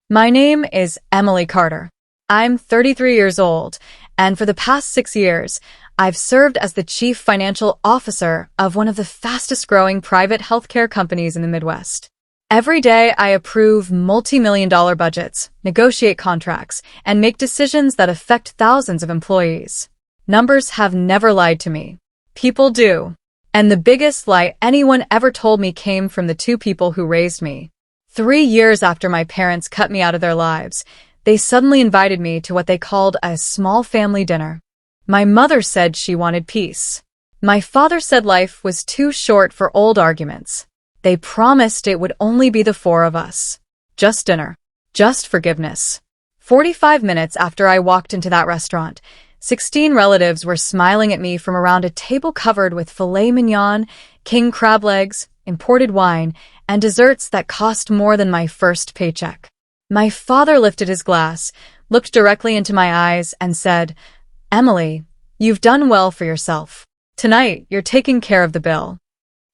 My name is Emily Carter. I'm 33 years old, and for the past 6 years, I've served as the Chief Financial Officer of one of the fastest-growing private healthcare companies in the Midwest. Every day, I approve multi-million-dollar budgets, negotiate contracts, and make decisions that affect thousands of employees. Numbers have never lied to me. People do. And the biggest lie anyone ever told me came from the two people who raised me. 3 years after my parents cut me out of their lives, they suddenly invited me to what they called a small family dinner. My mother said she wanted peace. My father said life was too short for old arguments. They promised it would only be the four of us. Just dinner. Just forgiveness. 45 minutes after I walked into that restaurant, 16 relatives were smiling at me from around a table covered with filet mignon, king crab legs, imported wine, and desserts that cost more than my first paycheck. My father lifted his glass, looked directly into my eyes, and said, "Emily, you've done well for yourself. Tonight, you're taking care of the bill."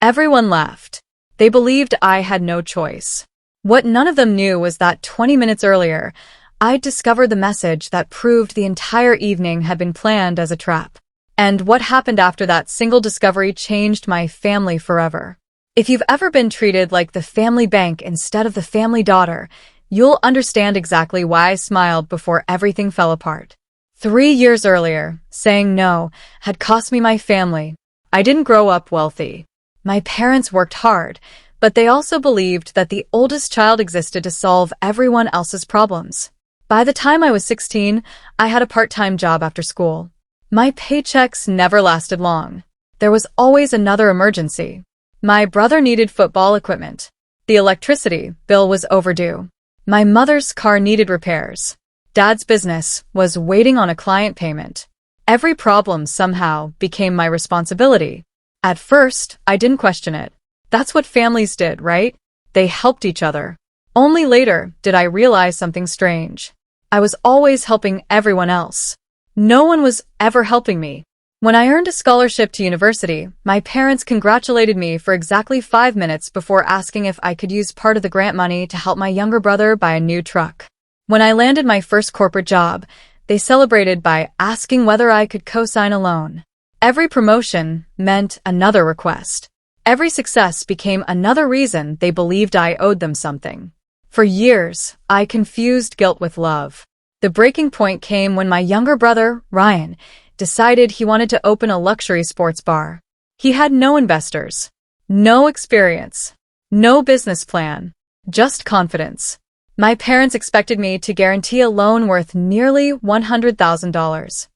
Everyone laughed. They believed I had no choice. What none of them knew was that 20 minutes earlier, I'd discovered the message that proved the entire evening had been planned as a trap. And what happened after that single discovery changed my family forever. If you've ever been treated like the family bank instead of the family daughter, you'll understand exactly why I smiled before everything fell apart. 3 years earlier, saying no had cost me my family. I didn't grow up wealthy. My parents worked hard, but they also believed that the oldest child existed to solve everyone else's problems. By the time I was 16, I had a part-time job after school. My paychecks never lasted long. There was always another emergency. My brother needed football equipment. The electricity bill was overdue. My mother's car needed repairs. Dad's business was waiting on a client payment. Every problem somehow became my responsibility. At first, I didn't question it. That's what families did, right? They helped each other. Only later did I realize something strange. I was always helping everyone else. No one was ever helping me. When I earned a scholarship to university, my parents congratulated me for exactly 5 minutes before asking if I could use part of the grant money to help my younger brother buy a new truck. When I landed my first corporate job, they celebrated by asking whether I could co-sign a loan. Every promotion meant another request. Every success became another reason they believed I owed them something. For years, I confused guilt with love. The breaking point came when my younger brother, Ryan, decided he wanted to open a luxury sports bar. He had no investors, no experience, no business plan, just confidence. My parents expected me to guarantee a loan worth nearly $100,000.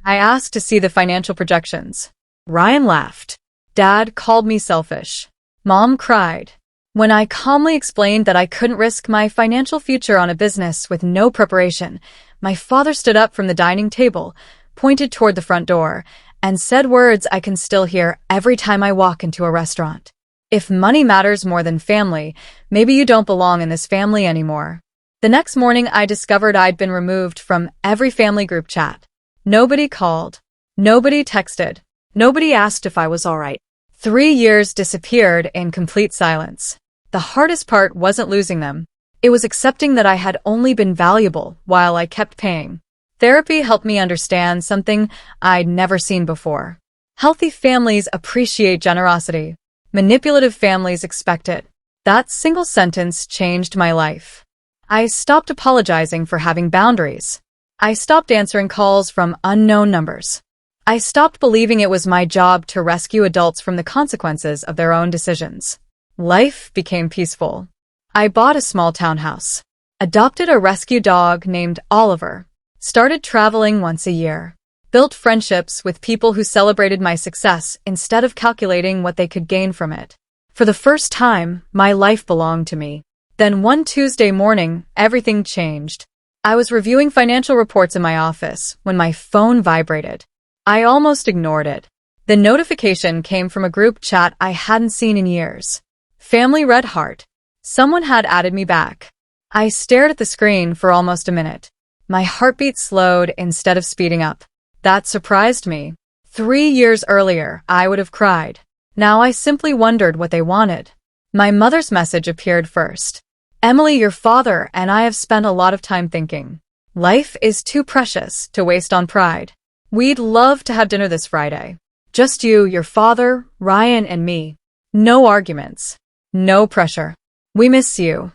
I asked to see the financial projections. Ryan laughed. Dad called me selfish. Mom cried. When I calmly explained that I couldn't risk my financial future on a business with no preparation, my father stood up from the dining table, pointed toward the front door, and said words I can still hear every time I walk into a restaurant. "If money matters more than family, maybe you don't belong in this family anymore." The next morning, I discovered I'd been removed from every family group chat. Nobody called. Nobody texted. Nobody asked if I was all right. 3 years disappeared in complete silence. The hardest part wasn't losing them. It was accepting that I had only been valuable while I kept paying. Therapy helped me understand something I'd never seen before. Healthy families appreciate generosity. Manipulative families expect it. That single sentence changed my life. I stopped apologizing for having boundaries. I stopped answering calls from unknown numbers. I stopped believing it was my job to rescue adults from the consequences of their own decisions. Life became peaceful. I bought a small townhouse, adopted a rescue dog named Oliver, started traveling once a year, built friendships with people who celebrated my success instead of calculating what they could gain from it. For the first time, my life belonged to me. Then one Tuesday morning, everything changed. I was reviewing financial reports in my office when my phone vibrated. I almost ignored it. The notification came from a group chat I hadn't seen in years. Family Red Heart. Someone had added me back. I stared at the screen for almost a minute. My heartbeat slowed instead of speeding up. That surprised me. 3 years earlier, I would have cried. Now I simply wondered what they wanted. My mother's message appeared first. Emily, your father and I have spent a lot of time thinking. Life is too precious to waste on pride. We'd love to have dinner this Friday. Just you, your father, Ryan, and me. No arguments. No pressure. We miss you.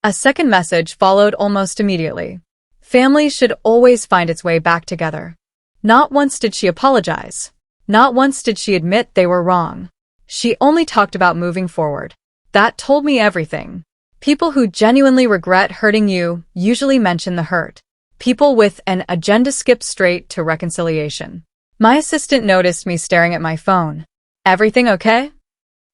A second message followed almost immediately. Family should always find its way back together. Not once did she apologize. Not once did she admit they were wrong. She only talked about moving forward. That told me everything. People who genuinely regret hurting you usually mention the hurt. People with an agenda skip straight to reconciliation. My assistant noticed me staring at my phone. Everything okay?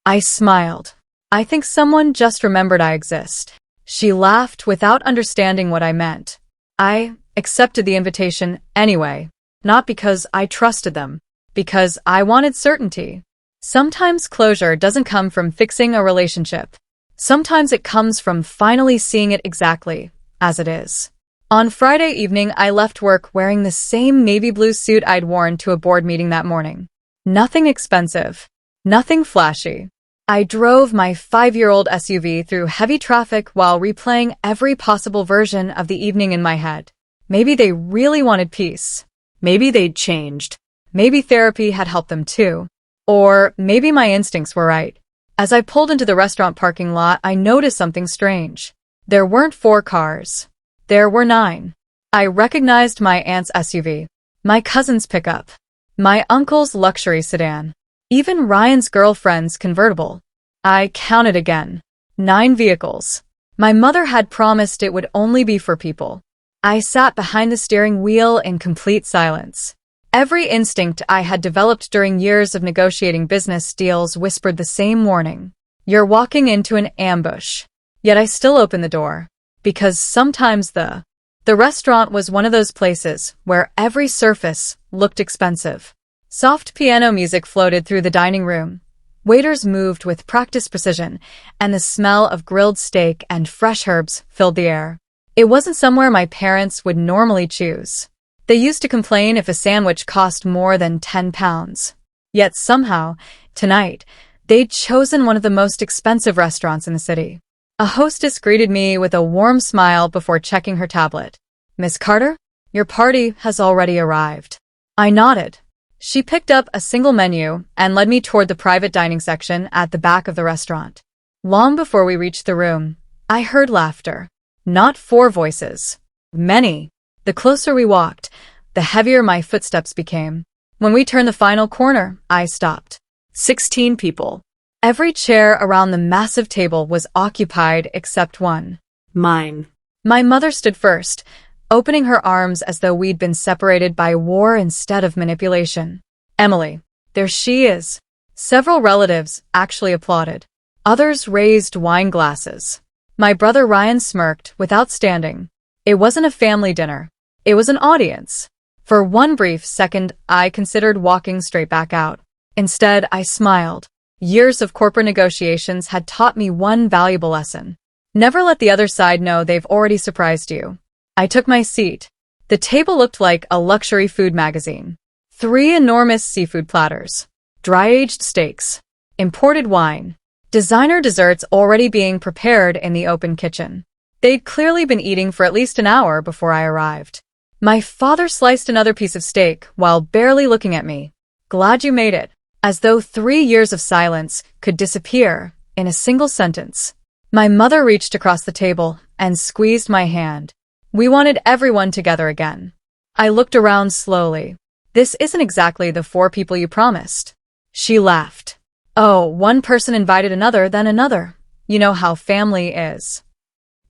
I smiled. I think someone just remembered I exist. She laughed without understanding what I meant. I accepted the invitation anyway, not because I trusted them, because I wanted certainty. Sometimes closure doesn't come from fixing a relationship. Sometimes it comes from finally seeing it exactly as it is. On Friday evening, I left work wearing the same navy blue suit I'd worn to a board meeting that morning. Nothing expensive. Nothing flashy. I drove my 5-year-old SUV through heavy traffic while replaying every possible version of the evening in my head. Maybe they really wanted peace. Maybe they'd changed. Maybe therapy had helped them too. Or maybe my instincts were right. As I pulled into the restaurant parking lot, I noticed something strange. There weren't 4 cars. There were 9. I recognized my aunt's SUV, my cousin's pickup, my uncle's luxury sedan, even Ryan's girlfriend's convertible. I counted again. 9 vehicles. My mother had promised it would only be for people. I sat behind the steering wheel in complete silence. Every instinct I had developed during years of negotiating business deals whispered the same warning. You're walking into an ambush. Yet I still opened the door. Because sometimes the restaurant was one of those places where every surface looked expensive. Soft piano music floated through the dining room. Waiters moved with practiced precision, and the smell of grilled steak and fresh herbs filled the air. It wasn't somewhere my parents would normally choose. They used to complain if a sandwich cost more than £10. Yet somehow, tonight, they'd chosen one of the most expensive restaurants in the city. A hostess greeted me with a warm smile before checking her tablet. Miss Carter, your party has already arrived. I nodded. She picked up a single menu and led me toward the private dining section at the back of the restaurant. Long before we reached the room, I heard laughter. Not 4 voices. Many. The closer we walked, the heavier my footsteps became. When we turned the final corner, I stopped. 16 people. Every chair around the massive table was occupied except one. Mine. My mother stood first, opening her arms as though we'd been separated by war instead of manipulation. Emily, there she is. Several relatives actually applauded. Others raised wine glasses. My brother Ryan smirked without standing. It wasn't a family dinner. It was an audience. For one brief second, I considered walking straight back out. Instead, I smiled. Years of corporate negotiations had taught me one valuable lesson. Never let the other side know they've already surprised you. I took my seat. The table looked like a luxury food magazine. 3 enormous seafood platters, dry-aged steaks, imported wine, designer desserts already being prepared in the open kitchen. They'd clearly been eating for at least an hour before I arrived. My father sliced another piece of steak while barely looking at me. Glad you made it. As though 3 years of silence could disappear in a single sentence. My mother reached across the table and squeezed my hand. We wanted everyone together again. I looked around slowly. This isn't exactly the 4 people you promised. She laughed. Oh, one person invited another, then another. You know how family is.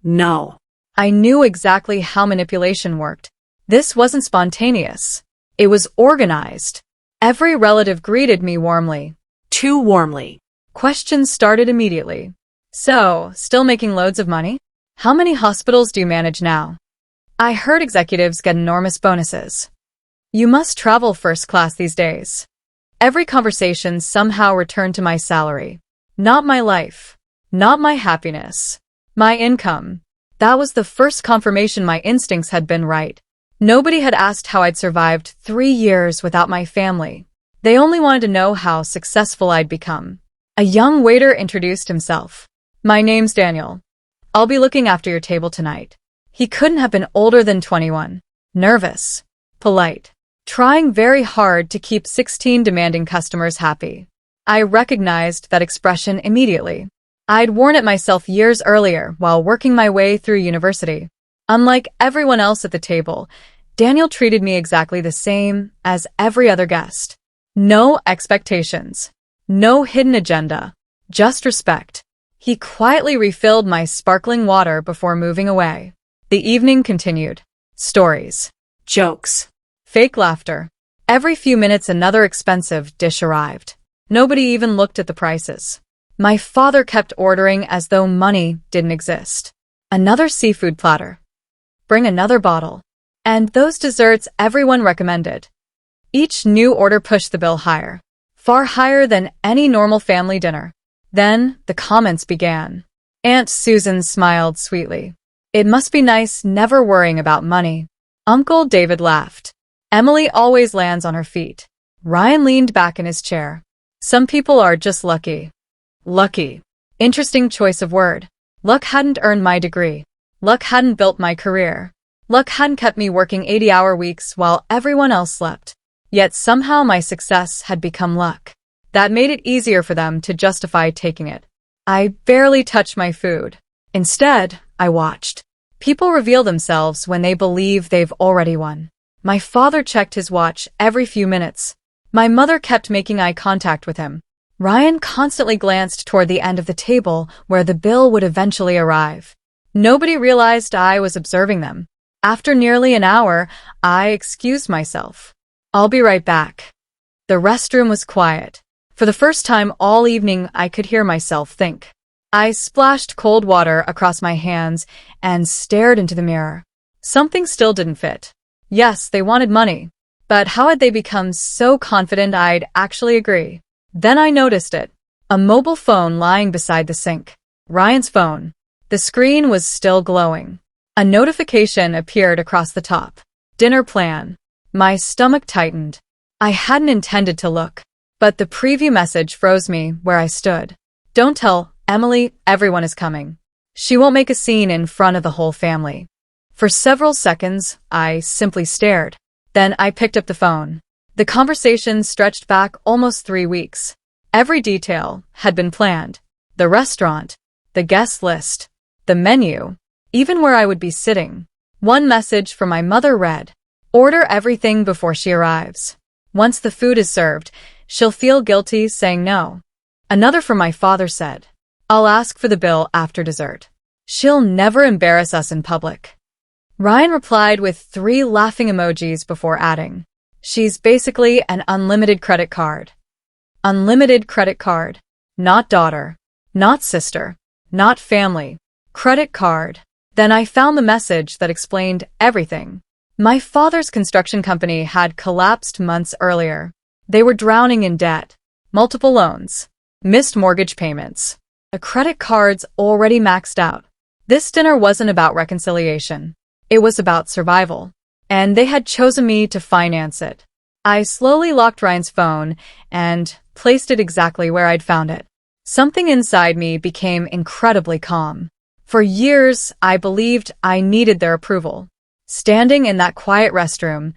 No. I knew exactly how manipulation worked. This wasn't spontaneous. It was organized. Every relative greeted me warmly. Too warmly. Questions started immediately. So, still making loads of money? How many hospitals do you manage now? I heard executives get enormous bonuses. You must travel first class these days. Every conversation somehow returned to my salary. Not my life. Not my happiness. My income. That was the first confirmation my instincts had been right. Nobody had asked how I'd survived 3 years without my family. They only wanted to know how successful I'd become. A young waiter introduced himself. My name's Daniel. I'll be looking after your table tonight. He couldn't have been older than 21. Nervous. Polite. Trying very hard to keep 16 demanding customers happy. I recognized that expression immediately. I'd worn it myself years earlier while working my way through university. Unlike everyone else at the table, Daniel treated me exactly the same as every other guest. No expectations. No hidden agenda. Just respect. He quietly refilled my sparkling water before moving away. The evening continued. Stories. Jokes. Fake laughter. Every few minutes another expensive dish arrived. Nobody even looked at the prices. My father kept ordering as though money didn't exist. Another seafood platter. Bring another bottle. And those desserts everyone recommended. Each new order pushed the bill higher. Far higher than any normal family dinner. Then the comments began. Aunt Susan smiled sweetly. It must be nice never worrying about money. Uncle David laughed. Emily always lands on her feet. Ryan leaned back in his chair. Some people are just lucky. Lucky. Interesting choice of word. Luck hadn't earned my degree. Luck hadn't built my career. Luck hadn't kept me working 80-hour weeks while everyone else slept. Yet somehow my success had become luck. That made it easier for them to justify taking it. I barely touched my food. Instead, I watched. People reveal themselves when they believe they've already won. My father checked his watch every few minutes. My mother kept making eye contact with him. Ryan constantly glanced toward the end of the table where the bill would eventually arrive. Nobody realized I was observing them. After nearly an hour, I excused myself. I'll be right back. The restroom was quiet. For the first time all evening, I could hear myself think. I splashed cold water across my hands and stared into the mirror. Something still didn't fit. Yes, they wanted money. But how had they become so confident I'd actually agree? Then I noticed it. A mobile phone lying beside the sink. Ryan's phone. The screen was still glowing. A notification appeared across the top. Dinner plan. My stomach tightened. I hadn't intended to look. But the preview message froze me where I stood. Don't tell Emily everyone is coming. She won't make a scene in front of the whole family. For several seconds, I simply stared. Then I picked up the phone. The conversation stretched back almost 3 weeks. Every detail had been planned. The restaurant, the guest list, the menu, even where I would be sitting. One message from my mother read, "Order everything before she arrives. Once the food is served, she'll feel guilty saying no." Another from my father said, "I'll ask for the bill after dessert. She'll never embarrass us in public." Ryan replied with 3 laughing emojis before adding, "She's basically an unlimited credit card." Unlimited credit card. Not daughter. Not sister. Not family. Credit card. Then I found the message that explained everything. My father's construction company had collapsed months earlier. They were drowning in debt. Multiple loans. Missed mortgage payments. The credit cards already maxed out. This dinner wasn't about reconciliation. It was about survival. And they had chosen me to finance it. I slowly locked Ryan's phone and placed it exactly where I'd found it. Something inside me became incredibly calm. For years, I believed I needed their approval. Standing in that quiet restroom,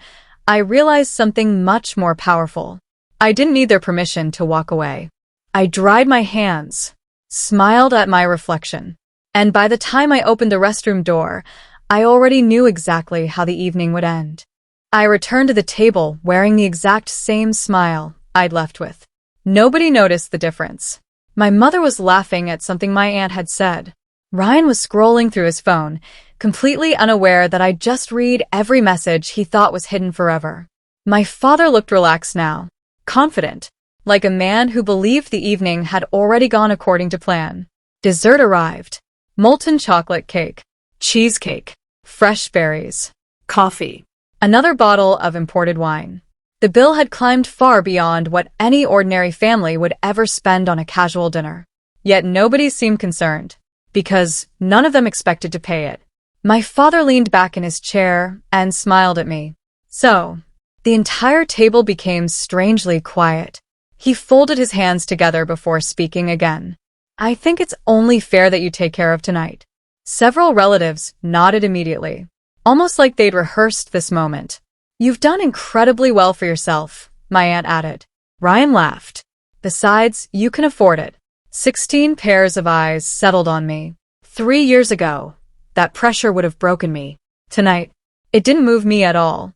I realized something much more powerful. I didn't need their permission to walk away. I dried my hands, smiled at my reflection, and by the time I opened the restroom door, I already knew exactly how the evening would end. I returned to the table wearing the exact same smile I'd left with. Nobody noticed the difference. My mother was laughing at something my aunt had said. Ryan was scrolling through his phone, completely unaware that I'd just read every message he thought was hidden forever. My father looked relaxed now, confident, like a man who believed the evening had already gone according to plan. Dessert arrived. Molten chocolate cake, cheesecake, fresh berries, coffee, another bottle of imported wine. The bill had climbed far beyond what any ordinary family would ever spend on a casual dinner. Yet nobody seemed concerned, because none of them expected to pay it. My father leaned back in his chair and smiled at me. So, the entire table became strangely quiet. He folded his hands together before speaking again. "I think it's only fair that you take care of tonight. Several relatives nodded immediately, almost like they'd rehearsed this moment. "You've done incredibly well for yourself," my aunt added. Ryan laughed. "Besides, you can afford it." 16 pairs of eyes settled on me. 3 years ago, that pressure would have broken me. Tonight, it didn't move me at all.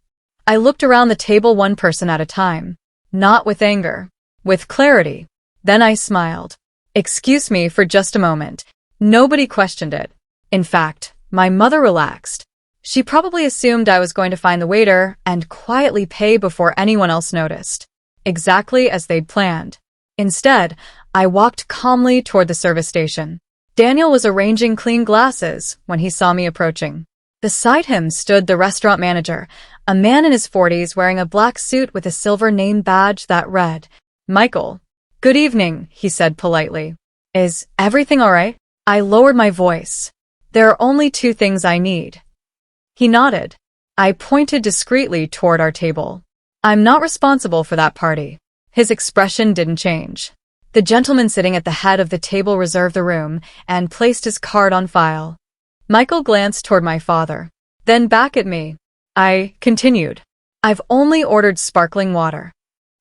I looked around the table one person at a time, not with anger, with clarity. Then I smiled. "Excuse me for just a moment." Nobody questioned it. In fact, my mother relaxed. She probably assumed I was going to find the waiter and quietly pay before anyone else noticed, exactly as they'd planned. Instead, I walked calmly toward the service station. Daniel was arranging clean glasses when he saw me approaching. Beside him stood the restaurant manager, a man in his 40s wearing a black suit with a silver name badge that read, "Michael." "Good evening," he said politely. "Is everything all right?" I lowered my voice. "There are only 2 things I need." He nodded. I pointed discreetly toward our table. "I'm not responsible for that party." His expression didn't change. The gentleman sitting at the head of the table reserved the room and placed his card on file. Michael glanced toward my father, then back at me. I continued, "I've only ordered sparkling water."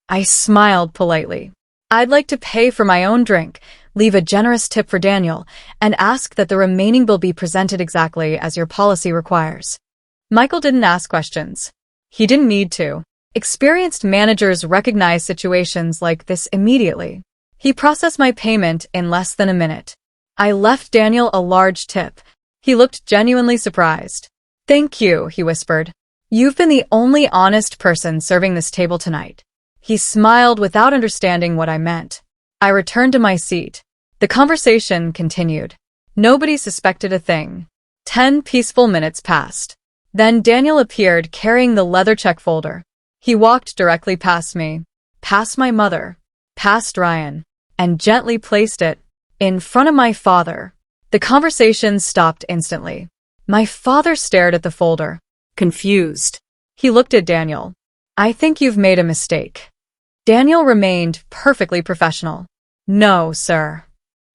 I smiled politely. "I'd like to pay for my own drink, leave a generous tip for Daniel, and ask that the remaining bill be presented exactly as your policy requires." Michael didn't ask questions. He didn't need to. Experienced managers recognize situations like this immediately. He processed my payment in less than a minute. I left Daniel a large tip. He looked genuinely surprised. "Thank you," he whispered. "You've been the only honest person serving this table tonight." He smiled without understanding what I meant. I returned to my seat. The conversation continued. Nobody suspected a thing. 10 peaceful minutes passed. Then Daniel appeared carrying the leather check folder. He walked directly past me, past my mother, past Ryan, and gently placed it in front of my father. The conversation stopped instantly. My father stared at the folder, confused. He looked at Daniel. "I think you've made a mistake." Daniel remained perfectly professional. "No, sir.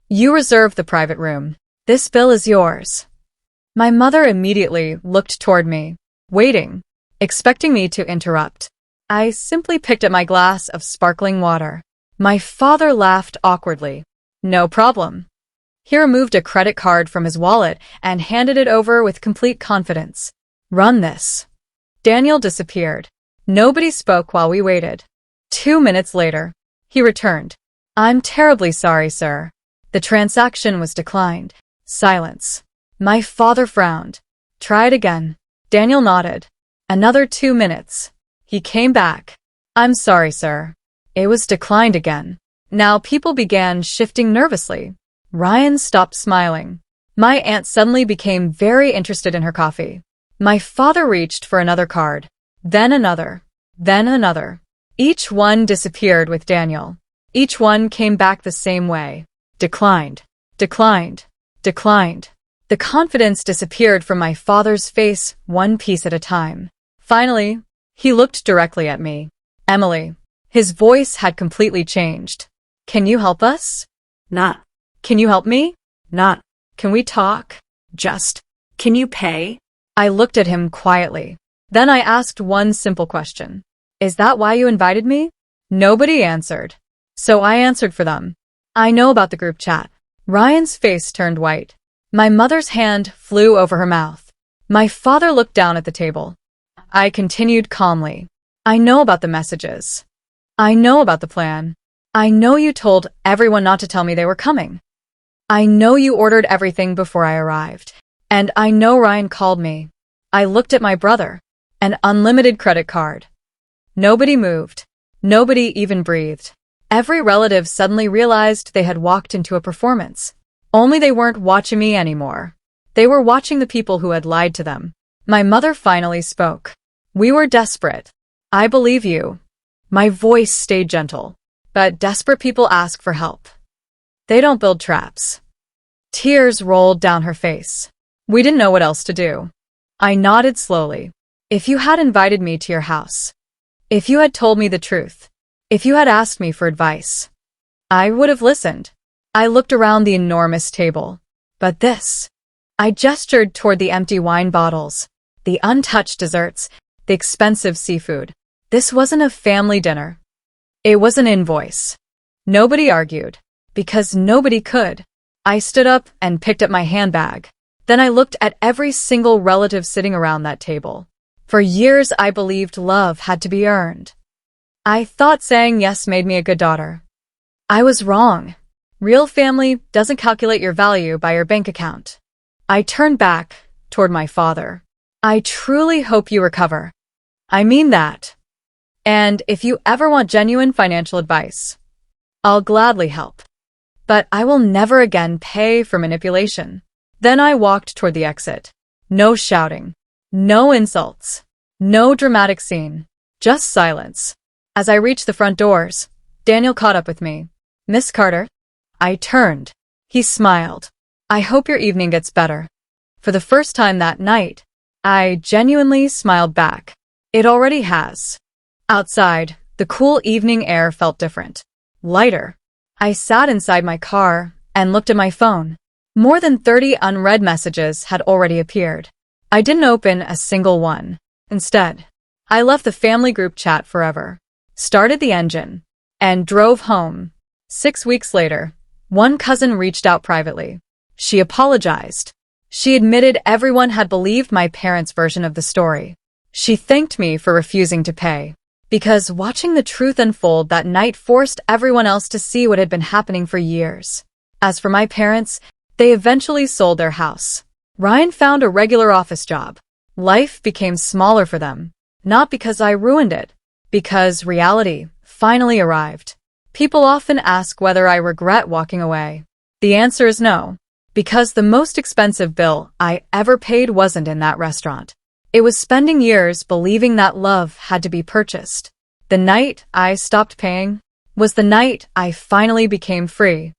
You reserved the private room. This bill is yours." My mother immediately looked toward me, waiting, expecting me to interrupt. I simply picked at my glass of sparkling water. My father laughed awkwardly. "No problem." He removed a credit card from his wallet and handed it over with complete confidence. "Run this." Daniel disappeared. Nobody spoke while we waited. 2 minutes later, he returned. "I'm terribly sorry, sir. The transaction was declined." Silence. My father frowned. "Try it again." Daniel nodded. Another 2 minutes. He came back. "I'm sorry, sir. It was declined again." Now people began shifting nervously. Ryan stopped smiling. My aunt suddenly became very interested in her coffee. My father reached for another card. Then another. Then another. Each one disappeared with Daniel. Each one came back the same way. Declined. Declined. Declined. The confidence disappeared from my father's face, one piece at a time. Finally, he looked directly at me. "Emily." His voice had completely changed. "Can you help us?" Not. "Can you help me?" Not. "Can we talk?" Just. Can you pay? I looked at him quietly. Then I asked one simple question. "Is that why you invited me?" Nobody answered. So I answered for them. "I know about the group chat." Ryan's face turned white. My mother's hand flew over her mouth. My father looked down at the table. I continued calmly. "I know about the messages. I know about the plan. I know you told everyone not to tell me they were coming. I know you ordered everything before I arrived. And I know Ryan called me." I looked at my brother. An unlimited credit card. Nobody moved. Nobody even breathed. Every relative suddenly realized they had walked into a performance. Only they weren't watching me anymore. They were watching the people who had lied to them. My mother finally spoke. "We were desperate. I believe you." My voice stayed gentle. "But desperate people ask for help. They don't build traps." Tears rolled down her face. We didn't know what else to do. I nodded slowly. "If you had invited me to your house, if you had told me the truth, if you had asked me for advice, I would have listened." I looked around the enormous table. But this. I gestured toward the empty wine bottles, the untouched desserts, the expensive seafood. This wasn't a family dinner. It was an invoice. Nobody argued, because nobody could. I stood up and picked up my handbag. Then I looked at every single relative sitting around that table. For years, I believed love had to be earned. I thought saying yes made me a good daughter. I was wrong. Real family doesn't calculate your value by your bank account. I turned back toward my father. I truly hope you recover. I mean that. And if you ever want genuine financial advice, I'll gladly help. But I will never again pay for manipulation. Then I walked toward the exit. No shouting. No insults. No dramatic scene. Just silence. As I reached the front doors, Daniel caught up with me. "Miss Carter?" I turned. He smiled. "I hope your evening gets better." For the first time that night, I genuinely smiled back. It already has. Outside, the cool evening air felt different. Lighter. I sat inside my car and looked at my phone. More than 30 unread messages had already appeared. I didn't open a single one. Instead, I left the family group chat forever, started the engine, and drove home. 6 weeks later, one cousin reached out privately. She apologized. She admitted everyone had believed my parents' version of the story. She thanked me for refusing to pay, because watching the truth unfold that night forced everyone else to see what had been happening for years. As for my parents, they eventually sold their house. Ryan found a regular office job. Life became smaller for them, not because I ruined it, because reality finally arrived. People often ask whether I regret walking away. The answer is no, because the most expensive bill I ever paid wasn't in that restaurant. It was spending years believing that love had to be purchased. The night I stopped paying was the night I finally became free.